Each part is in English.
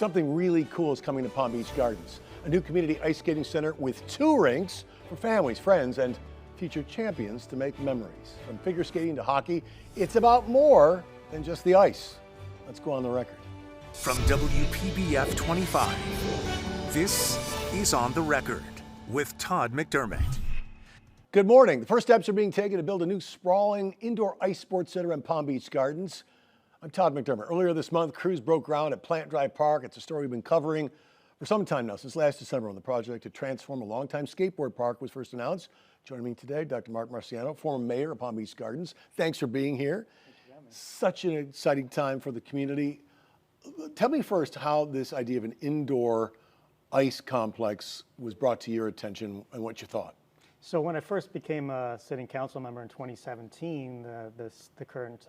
Something really cool is coming to Palm Beach Gardens. A new community ice skating center with 2 rinks for families, friends, and future champions to make memories. From figure skating to hockey, it's about more than just the ice. Let's go on the record. From WPBF 25, this is On the Record with Todd McDermott. Good morning. The first steps are being taken to build a new sprawling indoor ice sports center in Palm Beach Gardens. I'm Todd McDermott. Earlier this month, crews broke ground at Plant Drive Park. It's a story we've been covering for some time now, since last December, when the project to transform a longtime skateboard park was first announced. Joining me today, Dr. Mark Marciano, former mayor of Palm Beach Gardens. Thanks for being here. Such an exciting time for the community. Tell me first how this idea of an indoor ice complex was brought to your attention and what you thought. So when I first became a sitting council member in 2017, the current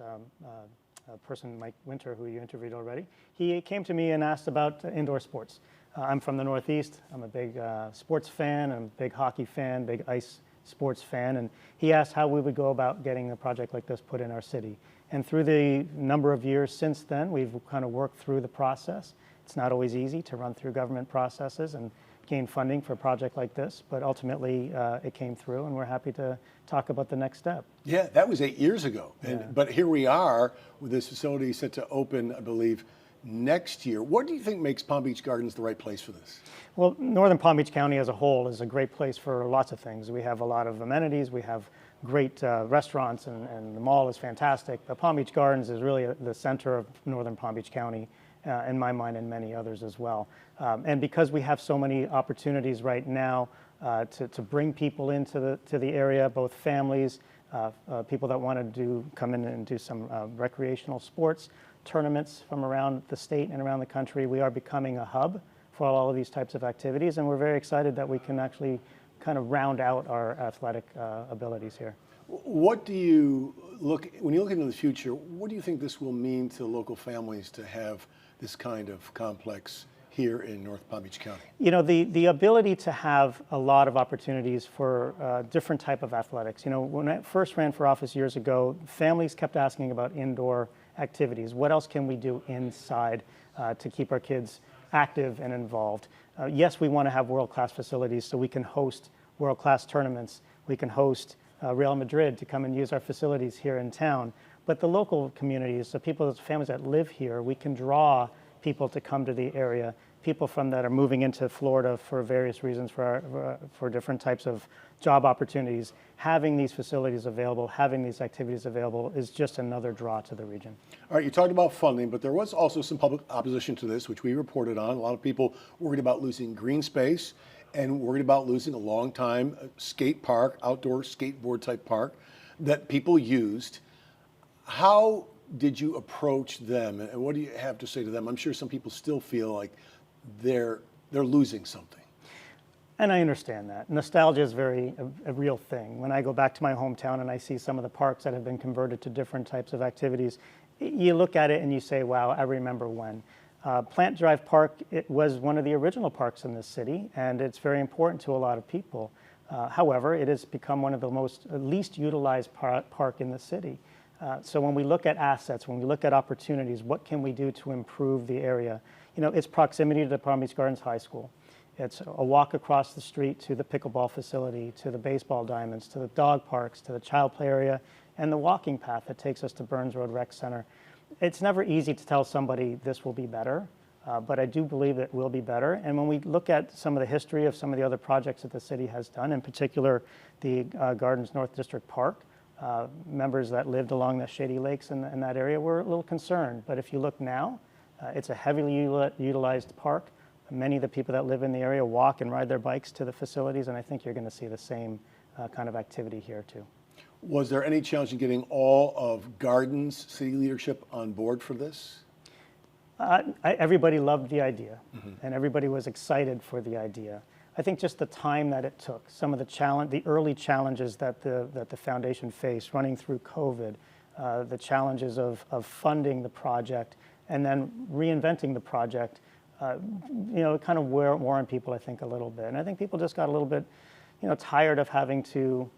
person, Mike Winter, who you interviewed already, he came to me and asked about indoor sports. I'm from the Northeast. I'm a big sports fan. I'm a big hockey fan, big ice sports fan. And he asked how we would go about getting a project like this put in our city. And through the number of years since then, we've kind of worked through the process. It's not always easy to run through government processes and gain funding for a project like this, but ultimately it came through, and we're happy to talk about the next step. Yeah, that was 8 years ago. But here we are with this facility set to open, I believe, next year. What do you think makes Palm Beach Gardens the right place for this? Well, Northern Palm Beach County as a whole is a great place for lots of things. We have a lot of amenities, we have great restaurants, and the mall is fantastic. But Palm Beach Gardens is really the center of Northern Palm Beach County, in my mind, and many others as well. And because we have so many opportunities right now to bring people into the area, both families, people that want to come in and do some recreational sports, tournaments from around the state and around the country, we are becoming a hub for all of these types of activities, and we're very excited that we can actually kind of round out our athletic abilities here. What do you when you look into the future, what do you think this will mean to local families to have this kind of complex here in North Palm Beach County? You know, the ability to have a lot of opportunities for different type of athletics. You know, when I first ran for office years ago, families kept asking about indoor activities. What else can we do inside to keep our kids active and involved? Yes, we want to have world-class facilities so we can host world-class tournaments. We can host Real Madrid to come and use our facilities here in town. But the local communities, so families that live here, we can draw people to come to the area, people that are moving into Florida for various reasons, for different types of job opportunities. Having these facilities available, having these activities available is just another draw to the region. All right, you talked about funding, but there was also some public opposition to this, which we reported on. A lot of people worried about losing green space and worried about losing a long-time skate park, outdoor skateboard type park that people used. How did you approach them, and what do you have to say to them? I'm sure some people still feel like they're losing something. And I understand that. Nostalgia is a real thing. When I go back to my hometown and I see some of the parks that have been converted to different types of activities, you look at it and you say, wow, I remember when. Plant Drive Park, it was one of the original parks in this city, and it's very important to a lot of people. However, it has become one of the least utilized park in the city. So when we look at assets, when we look at opportunities, what can we do to improve the area? You know, it's proximity to the Palm Beach Gardens High School. It's a walk across the street to the pickleball facility, to the baseball diamonds, to the dog parks, to the child play area, and the walking path that takes us to Burns Road Rec Center. It's never easy to tell somebody this will be better, but I do believe it will be better. And when we look at some of the history of some of the other projects that the city has done, in particular the Gardens North District Park, members that lived along the Shady Lakes in that area were a little concerned. But if you look now, it's a heavily utilized park. Many of the people that live in the area walk and ride their bikes to the facilities, and I think you're going to see the same kind of activity here too. Was there any challenge in getting all of Gardens city leadership on board for this? Everybody loved the idea, and everybody was excited for the idea. I think just the time that it took, some of the early challenges that the foundation faced, running through COVID, the challenges of funding the project, and then reinventing the project, it kind of wore on people, I think, a little bit. And I think people just got a little bit, tired of having to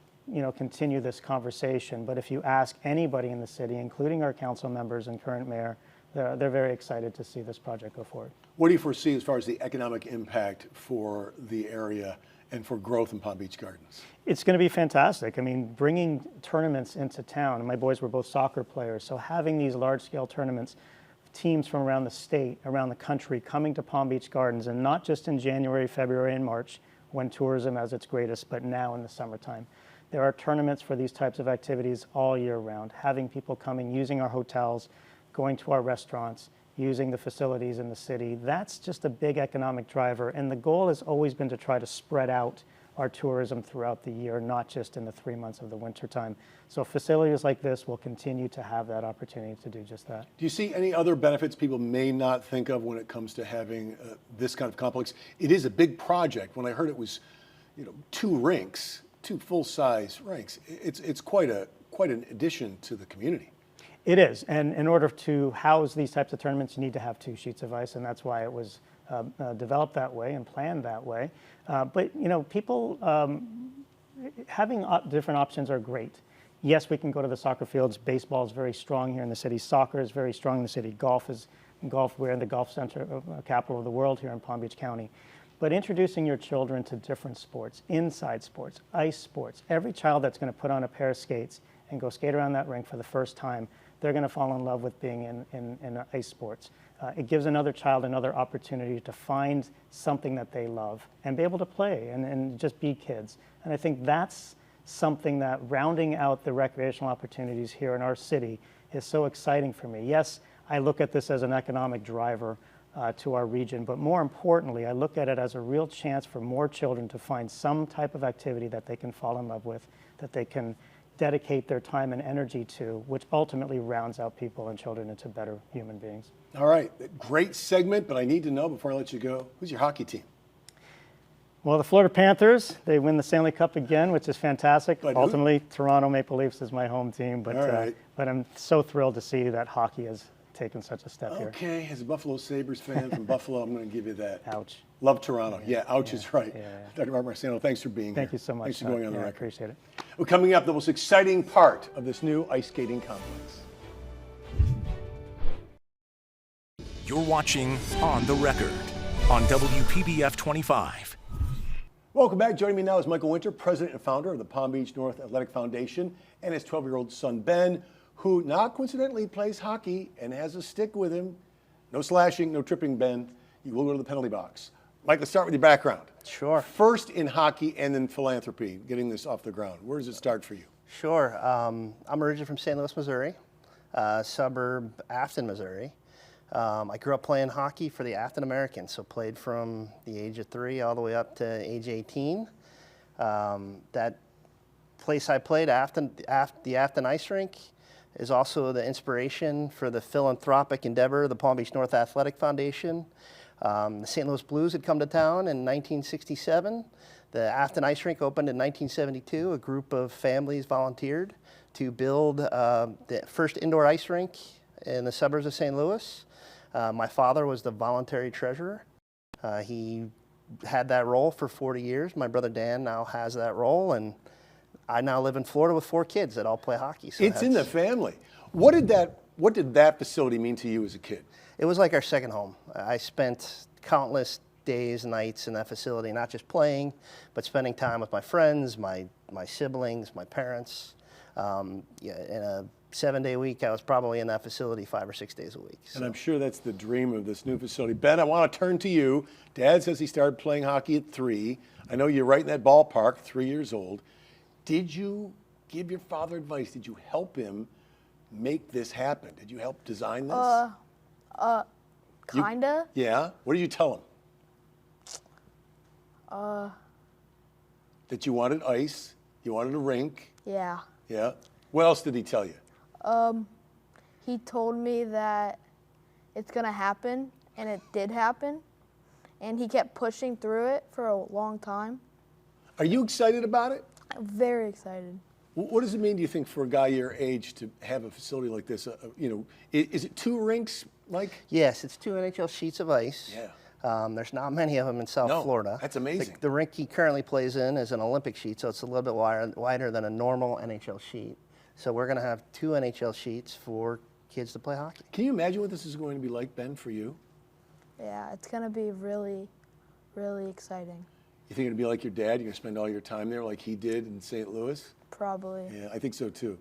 continue this conversation. But if you ask anybody in the city, including our council members and current mayor, they're very excited to see this project go forward. What do you foresee as far as the economic impact for the area and for growth in Palm Beach Gardens? It's going to be fantastic. I mean, bringing tournaments into town, and my boys were both soccer players, so having these large-scale tournaments, teams from around the state, around the country, coming to Palm Beach Gardens, and not just in January, February, and March, when tourism is its greatest, but now in the summertime. There are tournaments for these types of activities all year round, having people coming, using our hotels, going to our restaurants, using the facilities in the city. That's just a big economic driver, and the goal has always been to try to spread out our tourism throughout the year, not just in the 3 months of the wintertime. So facilities like this will continue to have that opportunity to do just that. Do you see any other benefits people may not think of when it comes to having this kind of complex? It is a big project. When I heard it was, 2 rinks, 2 full-size rinks, it's quite an addition to the community. It is, and in order to house these types of tournaments, you need to have 2 sheets of ice, and that's why it was developed that way and planned that way. But people having different options are great. Yes, we can go to the soccer fields. Baseball is very strong here in the city. Soccer is very strong in the city. We're in the golf center, capital of the world here in Palm Beach County. But introducing your children to different sports, inside sports, ice sports, every child that's going to put on a pair of skates and go skate around that rink for the first time, they're going to fall in love with being in ice sports. It gives another child another opportunity to find something that they love and be able to play and just be kids. And I think that's something that rounding out the recreational opportunities here in our city is so exciting for me. Yes, I look at this as an economic driver to our region, but more importantly, I look at it as a real chance for more children to find some type of activity that they can fall in love with, that they can dedicate their time and energy to, which ultimately rounds out people and children into better human beings. All right, great segment, but I need to know before I let you go, who's your hockey team? Well, the Florida Panthers, they win the Stanley Cup again, which is fantastic. But ultimately, Toronto Maple Leafs is my home team, but but I'm so thrilled to see that hockey has taken such a step here. Okay, as a Buffalo Sabres fan from Buffalo, I'm going to give you that. Ouch. Love Toronto. Yeah, ouch is right. Yeah. Dr. Mark Marciano, thanks for being here. Thank you so much. Thanks for going on the I record. appreciate it. Well, coming up, the most exciting part of this new ice skating complex. You're watching On the Record on WPBF 25. Welcome back. Joining me now is Michael Winter, president and founder of the Palm Beach North Athletic Foundation, and his 12-year-old son, Ben, who not coincidentally plays hockey and has a stick with him. No slashing, no tripping, Ben. You will go to the penalty box. Mike, let's start with your background. Sure. First in hockey and then philanthropy, getting this off the ground. Where does it start for you? Sure. I'm originally from St. Louis, Missouri, suburb Afton, Missouri. I grew up playing hockey for the Afton Americans, so played from the age of 3 all the way up to age 18. That place I played, the Afton Ice Rink, is also the inspiration for the philanthropic endeavor of the Palm Beach North Athletic Foundation. The St. Louis Blues had come to town in 1967. The Afton Ice Rink opened in 1972. A group of families volunteered to build the first indoor ice rink in the suburbs of St. Louis. My father was the voluntary treasurer. He had that role for 40 years. My brother Dan now has that role, and I now live in Florida with 4 kids that all play hockey. So It's in the family. What did that facility mean to you as a kid? It was like our second home. I spent countless days and nights in that facility, not just playing, but spending time with my friends, my siblings, my parents. In a 7-day week, I was probably in that facility 5 or 6 days a week. So. And I'm sure that's the dream of this new facility. Ben, I want to turn to you. Dad says he started playing hockey at 3. I know you're right in that ballpark, 3 years old. Did you give your father advice? Did you help him make this happen? Did you help design this? Kinda. Yeah? What did you tell him? That you wanted ice, you wanted a rink. Yeah. Yeah? What else did he tell you? He told me that it's gonna happen, and it did happen. And he kept pushing through it for a long time. Are you excited about it? I'm very excited. What does it mean, do you think, for a guy your age to have a facility like this? Is it 2 rinks, Mike? Yes, it's 2 NHL sheets of ice. Yeah. There's not many of them in South Florida. That's amazing. The rink he currently plays in is an Olympic sheet, so it's a little bit wider than a normal NHL sheet. So we're going to have 2 NHL sheets for kids to play hockey. Can you imagine what this is going to be like, Ben, for you? Yeah, it's gonna be really, really exciting. You think it'll be like your dad? You're going to spend all your time there like he did in St. Louis? Probably. Yeah, I think so too.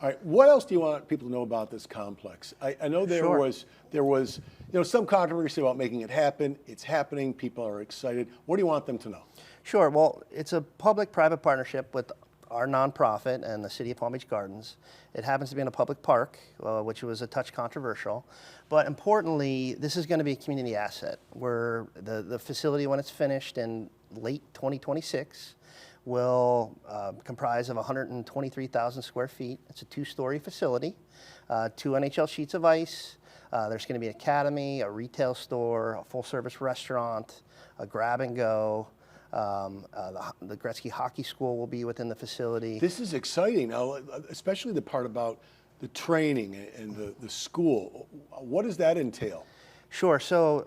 All right, what else do you want people to know about this complex? I know there Sure. was some controversy about making it happen. It's happening. People are excited. What do you want them to know? Sure. Well, it's a public-private partnership with our nonprofit and the City of Palm Beach Gardens. It happens to be in a public park, which was a touch controversial. But importantly, this is going to be a community asset where the facility, when it's finished in late 2026, will comprise of 123,000 square feet. It's a 2-story facility, 2 NHL sheets of ice. There's going to be an academy, a retail store, a full-service restaurant, a grab-and-go. The Gretzky Hockey School will be within the facility. This is exciting now, especially the part about the training and the school. What does that entail? Sure. So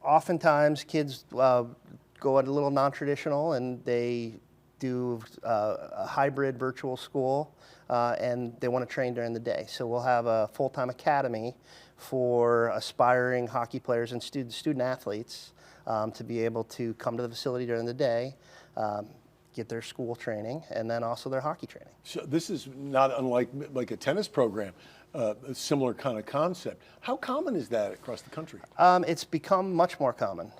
oftentimes kids go at a little non-traditional and they do a hybrid virtual school and they want to train during the day. So we'll have a full-time academy for aspiring hockey players and student athletes to be able to come to the facility during the day, get their school training, and then also their hockey training. So this is not unlike like a tennis program, a similar kind of concept. How common is that across the country? It's become much more common.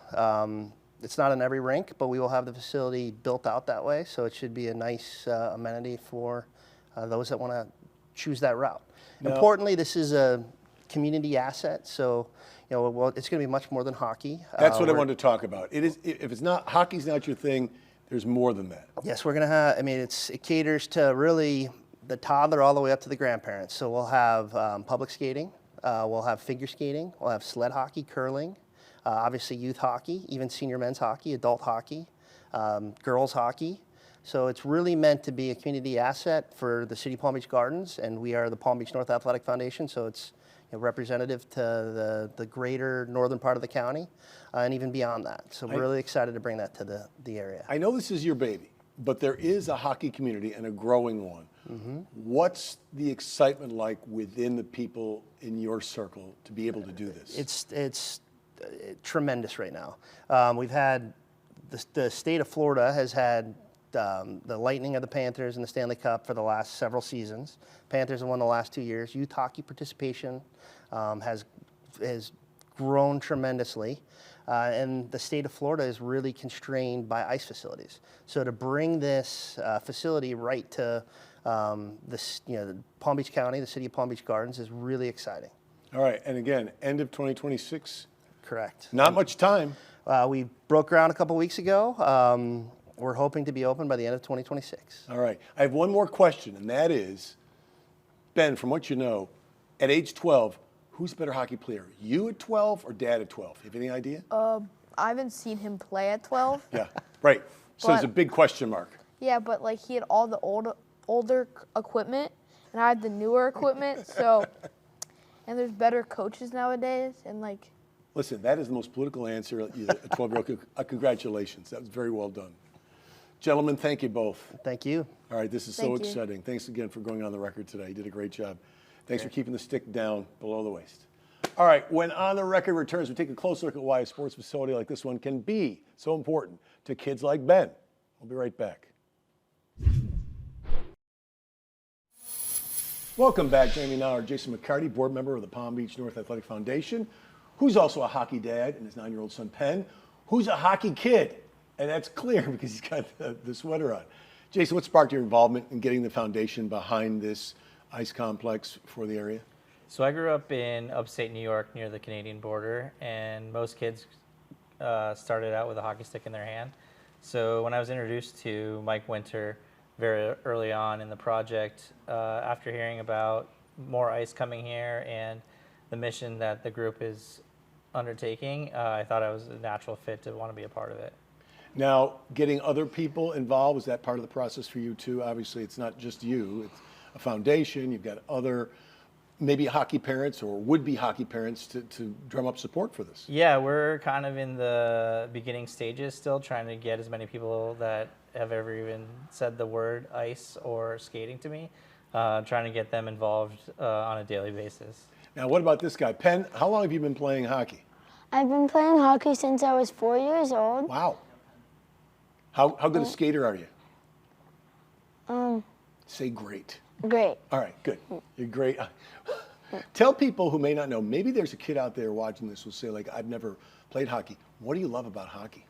It's not in every rink, but we will have the facility built out that way, so it should be a nice amenity for those that want to choose that route. Now, importantly, this is a community asset, so well, it's going to be much more than hockey. That's what I wanted to talk about. It is. If it's not hockey's not your thing, there's more than that. Yes, we're going to have. I mean, it caters to really the toddler all the way up to the grandparents. So we'll have public skating, we'll have figure skating, we'll have sled hockey, curling, obviously youth hockey, even senior men's hockey, adult hockey, girls hockey. So it's really meant to be a community asset for the City of Palm Beach Gardens, and we are the Palm Beach North Athletic Foundation, so it's representative to the greater northern part of the county and even beyond that. So we're really excited to bring that to the area. I know this is your baby, but there is a hockey community and a growing one. Mm-hmm. What's the excitement like within the people in your circle to be able to do this? It's tremendous right now. We've had the state of Florida has had the Lightning of the Panthers in the Stanley Cup for the last several seasons. Panthers have won the last 2 years. Youth hockey participation has grown tremendously. And the state of Florida is really constrained by ice facilities. So to bring this facility right to the Palm Beach County, the City of Palm Beach Gardens, is really exciting. All right, and again, end of 2026. Correct. Not much time. We broke ground a couple weeks ago. We're hoping to be open by the end of 2026. All right, I have one more question, and that is, Ben, from what you know, at age 12, who's a better hockey player, you at 12 or dad at 12? You have any idea? I haven't seen him play at 12. Yeah, right. So there's a But- big question mark. Yeah, but like he had all the older equipment, and I had the newer equipment. So, and there's better coaches nowadays, and like. Listen, that is the most political answer a 12-year-old. Congratulations. That was very well done. Gentlemen, thank you both. Thank you. All right, this is so Thank you. exciting. Thanks again for going on the record today. You did a great job. Thanks for keeping the stick down below the waist. All right, when On the Record returns, we take a close look at why a sports facility like this one can be so important to kids like Ben. We'll be right back. Welcome back, Jamie Nauer, Jason McCarty, board member of the Palm Beach North Athletic Foundation, who's also a hockey dad and his 9-year-old son, Penn, who's a hockey kid. And that's clear because he's got the sweater on. Jason, what sparked your involvement in getting the foundation behind this ice complex for the area? So I grew up in upstate New York near the Canadian border, and most kids started out with a hockey stick in their hand. So when I was introduced to Mike Winter very early on in the project, after hearing about more ice coming here and the mission that the group is undertaking, I thought I was a natural fit to want to be a part of it. Now, getting other people involved, was that part of the process for you too? Obviously, it's not just you, it's a foundation. You've got other maybe hockey parents or would-be hockey parents to drum up support for this. Yeah, we're kind of in the beginning stages still, trying to get as many people that have ever even said the word ice or skating to me trying to get them involved on a daily basis. Now, what about this guy? Penn, how long have you been playing hockey? I've been playing hockey since I was 4 years old. Wow. How good a skater are you? Say great. Great. All right, good. You're great. Tell people who may not know, maybe there's a kid out there watching this who'll say, like, I've never played hockey. What do you love about hockey?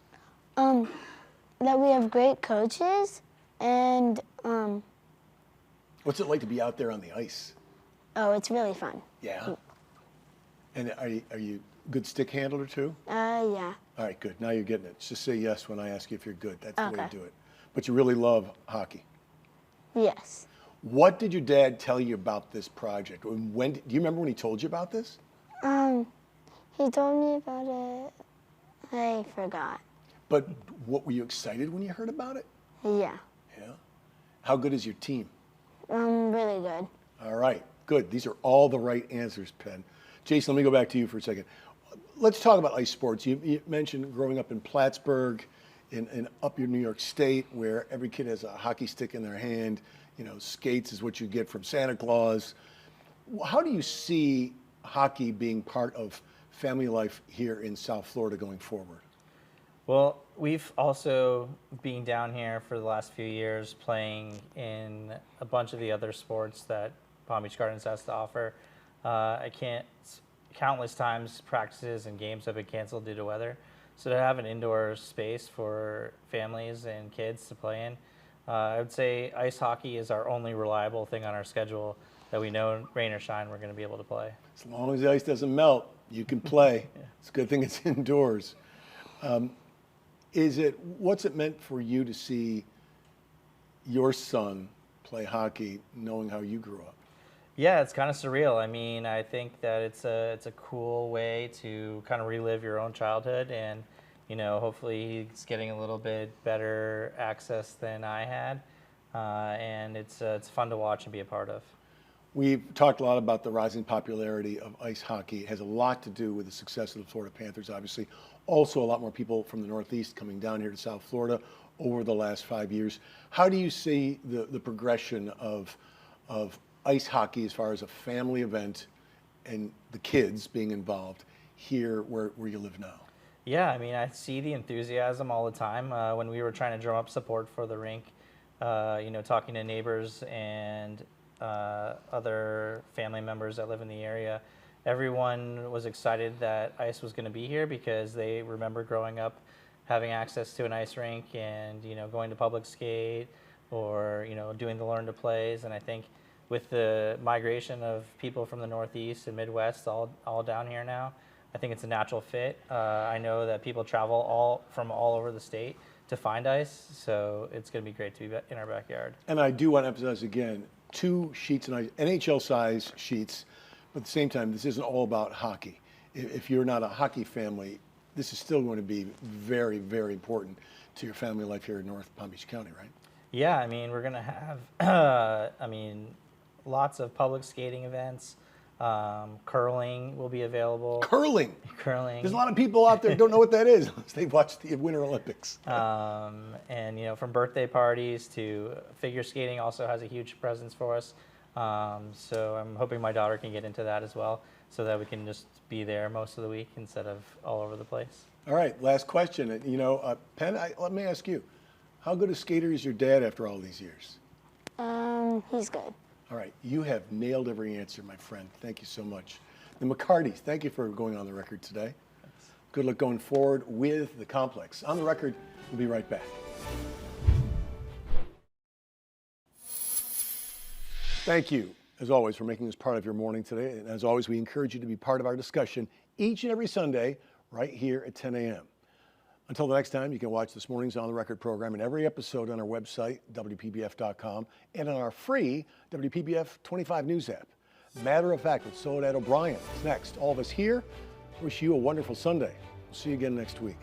That we have great coaches and What's it like to be out there on the ice? oh, it's really fun. Yeah? And are you a good stick handler too? Yeah. All right, good. Now you're getting it. Just say yes when I ask you if you're good. That's the way Okay. to do it. But you really love hockey. Yes. What did your dad tell you about this project? When do you remember when he told you about this? He told me about it. I forgot. But what were you excited when you heard about it? Yeah. Yeah. How good is your team? Really good. All right, good. These are all the right answers, Penn. Jason, let me go back to you for a second. Let's talk about ice sports. You mentioned growing up in Plattsburgh, in up your New York State, where every kid has a hockey stick in their hand. You know, skates is what you get from Santa Claus. How do you see hockey being part of family life here in South Florida going forward? Well, we've also been down here for the last few years playing in a bunch of the other sports that Palm Beach Gardens has to offer. Countless times practices and games have been canceled due to weather. So to have an indoor space for families and kids to play in, I would say ice hockey is our only reliable thing on our schedule that we know, rain or shine, we're going to be able to play. As long as the ice doesn't melt, you can play. It's a good thing it's indoors. What's it meant for you to see your son play hockey, knowing how you grew up? Yeah, it's kind of surreal. I mean, I think that it's a cool way to kind of relive your own childhood, and you know, hopefully he's getting a little bit better access than I had, and it's fun to watch and be a part of. We've talked a lot about the rising popularity of ice hockey. It has a lot to do with the success of the Florida Panthers, obviously. Also, a lot more people from the Northeast coming down here to South Florida over the last 5 years. How do you see the progression of ice hockey as far as a family event and the kids being involved here where you live now? Yeah, I mean, I see the enthusiasm all the time. When we were trying to drum up support for the rink, you know, talking to neighbors and other family members that live in the area, everyone was excited that ice was going to be here because they remember growing up having access to an ice rink and, you know, going to public skate or, you know, doing the learn to plays. And I think with the migration of people from the Northeast and Midwest all down here now, I think it's a natural fit. I know that people travel from all over the state to find ice, so it's going to be great to be in our backyard. And I do want to emphasize again, 2 sheets of ice, NHL size sheets, but at the same time, this isn't all about hockey. If you're not a hockey family, this is still going to be very, very important to your family life here in North Palm Beach County, right? Yeah, I mean, we're going to have, lots of public skating events. Curling will be available. Curling. Curling. There's a lot of people out there who don't know what that is unless they watched the Winter Olympics. And, you know, from birthday parties to figure skating also has a huge presence for us. So I'm hoping my daughter can get into that as well so that we can just be there most of the week instead of all over the place. All right, last question. You know, Penn, let me ask you, how good a skater is your dad after all these years? He's good. All right, you have nailed every answer, my friend. Thank you so much. The McCartys, thank you for going on the record today. Thanks. Good luck going forward with the complex. On the record, we'll be right back. Thank you, as always, for making this part of your morning today. And as always, we encourage you to be part of our discussion each and every Sunday right here at 10 a.m. Until the next time, you can watch this morning's On the Record program and every episode on our website, WPBF.com, and on our free WPBF 25 News app. Matter of Fact with Soledad O'Brien is next. All of us here wish you a wonderful Sunday. We'll see you again next week.